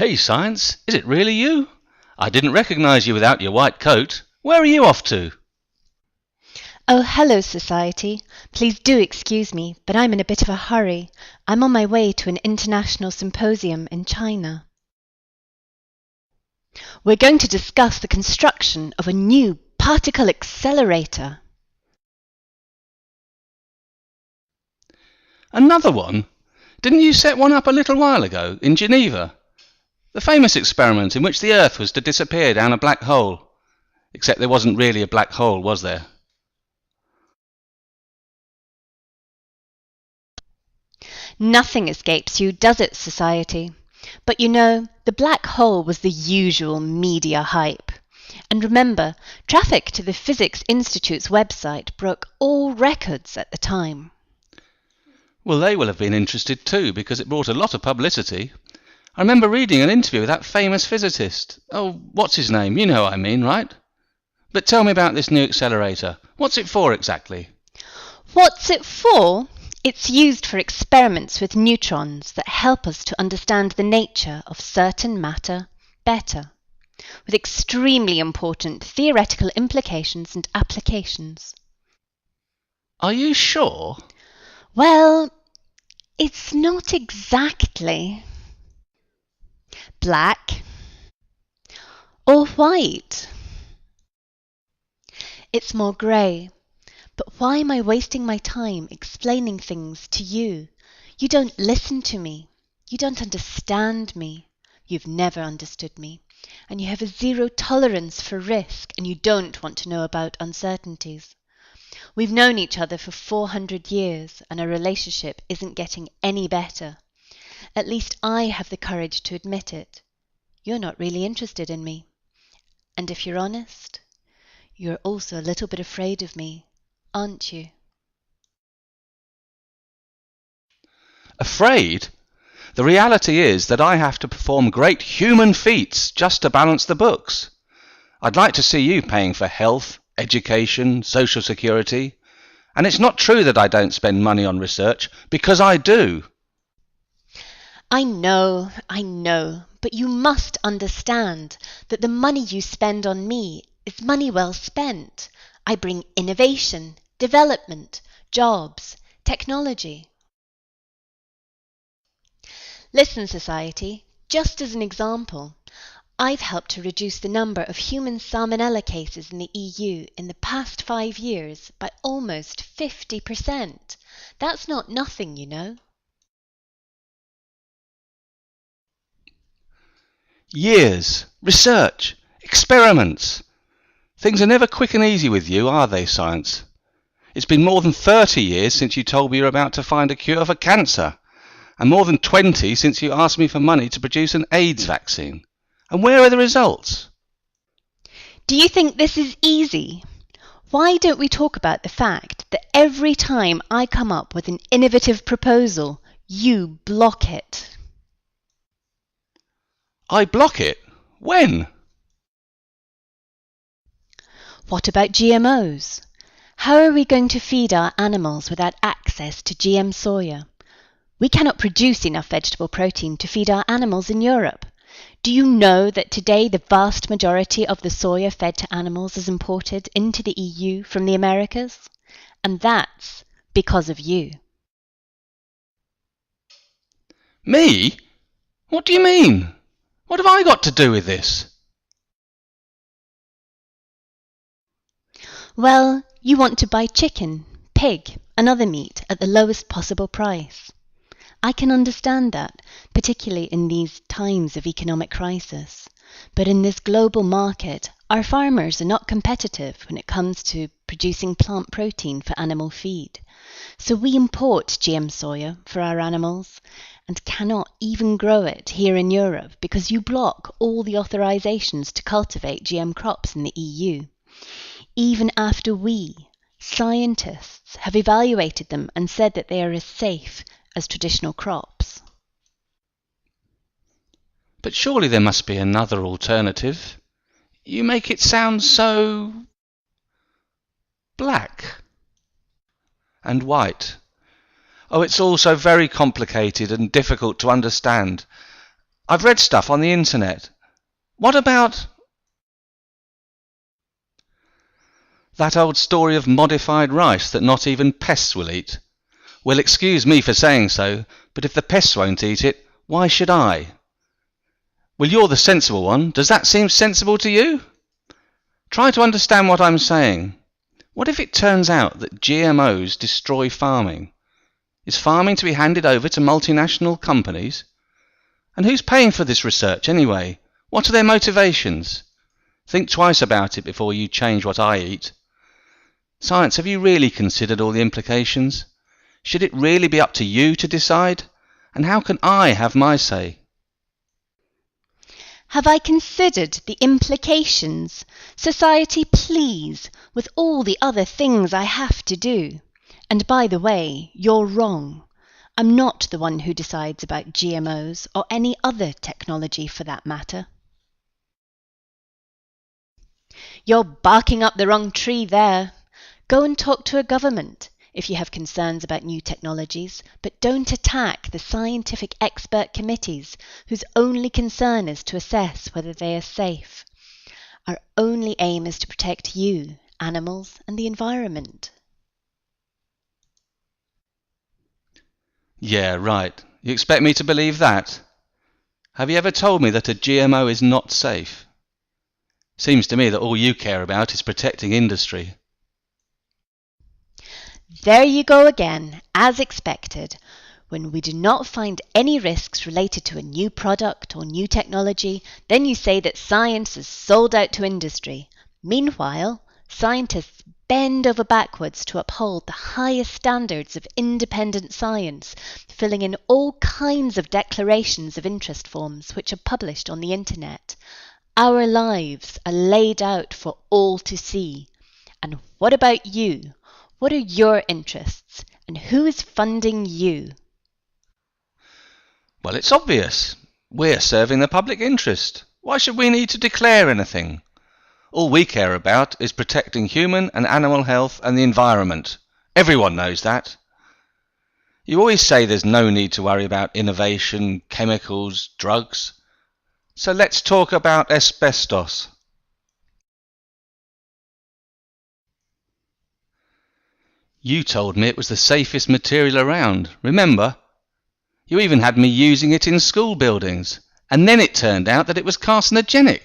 Hey, Science, is it really you? I didn't recognize you without your white coat. Where are you off to? Oh, hello, Society. Please do excuse me, but I'm in a bit of a hurry. I'm on my way to an international symposium in China. We're going to discuss the construction of a new particle accelerator. Another one? Didn't you set one up a little while ago in Geneva? The famous experiment in which the Earth was to disappear down a black hole. Except there wasn't really a black hole, was there? Nothing escapes you, does it, Society? But you know, the black hole was the usual media hype. And remember, traffic to the Physics Institute's website broke all records at the time. Well, they will have been interested too, because it brought a lot of publicity. I remember reading an interview with that famous physicist. Oh, what's his name? You know what I mean, right? But tell me about this new accelerator. What's it for exactly? What's it for? It's used for experiments with neutrons that help us to understand the nature of certain matter better, with extremely important theoretical implications and applications. Are you sure? Well, it's not exactly black or white. It's more grey. But why am I wasting my time explaining things to you? You don't listen to me. You don't understand me. You've never understood me. And you have a zero tolerance for risk, and you don't want to know about uncertainties. We've known each other for 400 years, and our relationship isn't getting any better. At least I have the courage to admit it. You're not really interested in me. And if you're honest, you're also a little bit afraid of me, aren't you? Afraid? The reality is that I have to perform great human feats just to balance the books. I'd like to see you paying for health, education, social security. And it's not true that I don't spend money on research, because I do. I know, but you must understand that the money you spend on me is money well spent. I bring innovation, development, jobs, technology. Listen, Society, just as an example, I've helped to reduce the number of human salmonella cases in the EU in the past 5 years by almost 50%. That's not nothing, you know. Years, research, experiments. Things are never quick and easy with you, are they, Science? It's been more than 30 years since you told me you were about to find a cure for cancer, and more than 20 since you asked me for money to produce an AIDS vaccine. And where are the results? Do you think this is easy? Why don't we talk about the fact that every time I come up with an innovative proposal, you block it? I block it? When? What about GMOs? How are we going to feed our animals without access to GM soya? We cannot produce enough vegetable protein to feed our animals in Europe. Do you know that today the vast majority of the soya fed to animals is imported into the EU from the Americas? And that's because of you. Me? What do you mean? What have I got to do with this? Well, you want to buy chicken, pig, and other meat at the lowest possible price. I can understand that, particularly in these times of economic crisis. But in this global market, our farmers are not competitive when it comes to producing plant protein for animal feed. So we import GM soya for our animals and cannot even grow it here in Europe because you block all the authorizations to cultivate GM crops in the EU. Even after we, scientists, have evaluated them and said that they are as safe as traditional crops. But surely there must be another alternative. You make it sound so black and white. Oh, it's all so very complicated and difficult to understand. I've read stuff on the internet. What about that old story of modified rice that not even pests will eat? Well, excuse me for saying so, but if the pests won't eat it, why should I? Well, you're the sensible one. Does that seem sensible to you? Try to understand what I'm saying. What if it turns out that GMOs destroy farming? Is farming to be handed over to multinational companies? And who's paying for this research anyway? What are their motivations? Think twice about it before you change what I eat. Science, have you really considered all the implications? Should it really be up to you to decide? And how can I have my say? Have I considered the implications? Society, please, with all the other things I have to do. And by the way, you're wrong. I'm not the one who decides about GMOs or any other technology for that matter. You're barking up the wrong tree there. Go and talk to a government if you have concerns about new technologies, but don't attack the scientific expert committees whose only concern is to assess whether they are safe. Our only aim is to protect you, animals, and the environment. Yeah, right. You expect me to believe that? Have you ever told me that a GMO is not safe? Seems to me that all you care about is protecting industry. There you go again, as expected. When we do not find any risks related to a new product or new technology, then you say that science is sold out to industry. Meanwhile, scientists bend over backwards to uphold the highest standards of independent science, filling in all kinds of declarations of interest forms which are published on the internet. Our lives are laid out for all to see. And what about you? What are your interests? And who is funding you? Well, it's obvious. We're serving the public interest. Why should we need to declare anything? All we care about is protecting human and animal health and the environment. Everyone knows that. You always say there's no need to worry about innovation, chemicals, drugs. So let's talk about asbestos. You told me it was the safest material around, remember? You even had me using it in school buildings, and then it turned out that it was carcinogenic.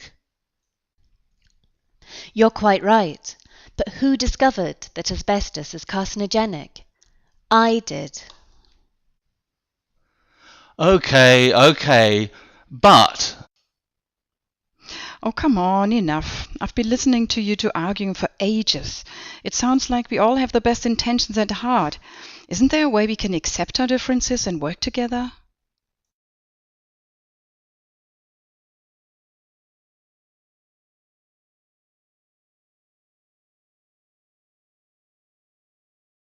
You're quite right. But who discovered that asbestos is carcinogenic? I did. Okay, but... Oh, come on, enough. I've been listening to you two arguing for ages. It sounds like we all have the best intentions at heart. Isn't there a way we can accept our differences and work together?